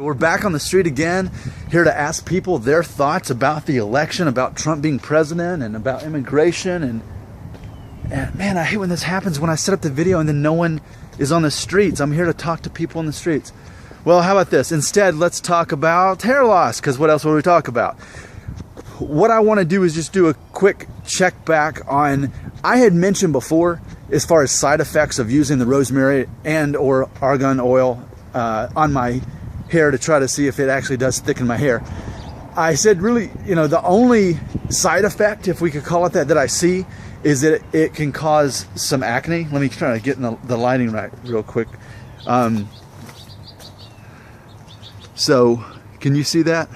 We're back on the street again, here to ask people their thoughts about the election, about Trump being president, and about immigration. And man, I hate when this happens, when I set up the video and then no one is on the streets. I'm here to talk to people on the streets. Well, how about this? Instead, let's talk about hair loss, because what else would we talk about? What I want to do is just do a quick check back on, I had mentioned before, as far as side effects of using the rosemary and or argan oil on my hair to try to see if it actually does thicken my hair. I said really, you know, the only side effect, if we could call it that, that I see is that it can cause some acne. Let me try to get in the lighting right real quick. So can you see that?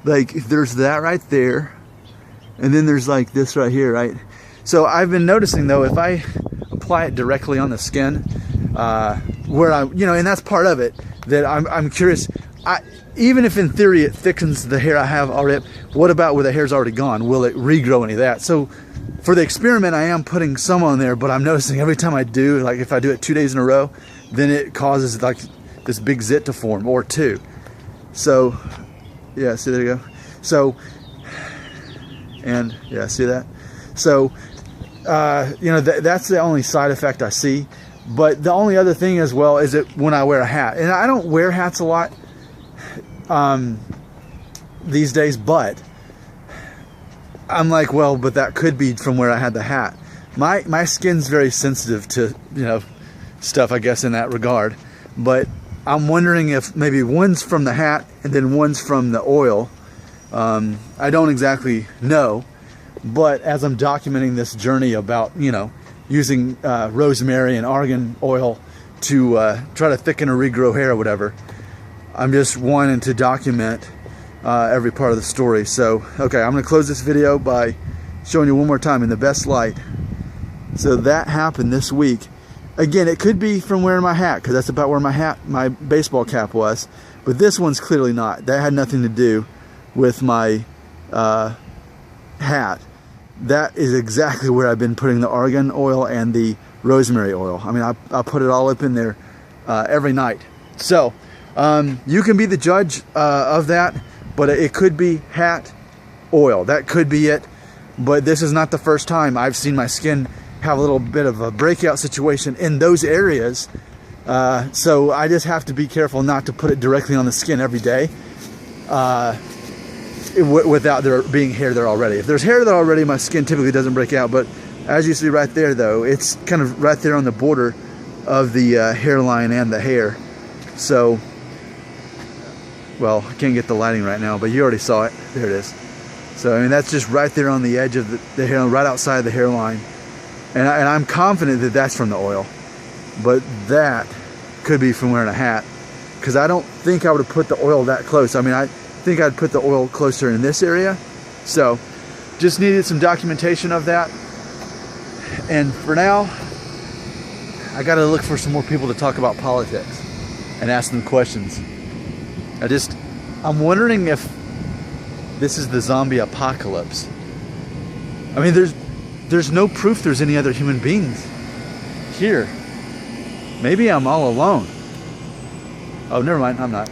Like there's that right there, and then there's like this right here, right? So I've been noticing though, if I apply it directly on the skin, where I, you know, and that's part of it, that I'm curious, even if in theory it thickens the hair I have already, what about where the hair's already gone? Will it regrow any of that? So for the experiment, I am putting some on there, but I'm noticing every time I do, like if I do it 2 days in a row, then it causes like this big zit to form, or two. So yeah, see, there you go. So, and yeah, see that? So, you know, that's the only side effect I see. But the only other thing as well is that when I wear a hat, and I don't wear hats a lot these days, but I'm like, well, but that could be from where I had the hat. My skin's very sensitive to, you know, stuff, I guess, in that regard. But I'm wondering if maybe one's from the hat and then one's from the oil. I don't exactly know, but as I'm documenting this journey about, you know, using rosemary and argan oil to try to thicken or regrow hair or whatever, I'm just wanting to document every part of the story. So, okay, I'm going to close this video by showing you one more time in the best light. So that happened this week. Again, it could be from wearing my hat, because that's about where my baseball cap was. But this one's clearly not. That had nothing to do with my hat. That is exactly where I've been putting the argan oil and the rosemary oil. I mean, I put it all up in there every night. So you can be the judge of that, but it could be hat oil. That could be it. But this is not the first time I've seen my skin have a little bit of a breakout situation in those areas. So I just have to be careful not to put it directly on the skin every day. Without there being hair there already. If there's hair there already, my skin typically doesn't break out. But as you see right there, though, it's kind of right there on the border of the hairline and the hair. So, well, I can't get the lighting right now, but you already saw it. There it is. So, I mean, that's just right there on the edge of the hair, right outside the hairline. And I'm confident that that's from the oil. But that could be from wearing a hat, because I don't think I would have put the oil that close. I mean, I think I'd put the oil closer in this area. So just needed some documentation of that. And for now, I got to look for some more people to talk about politics and ask them questions. I'm wondering if this is the zombie apocalypse. I mean, there's no proof there's any other human beings here. Maybe I'm all alone. Oh, never mind, I'm not.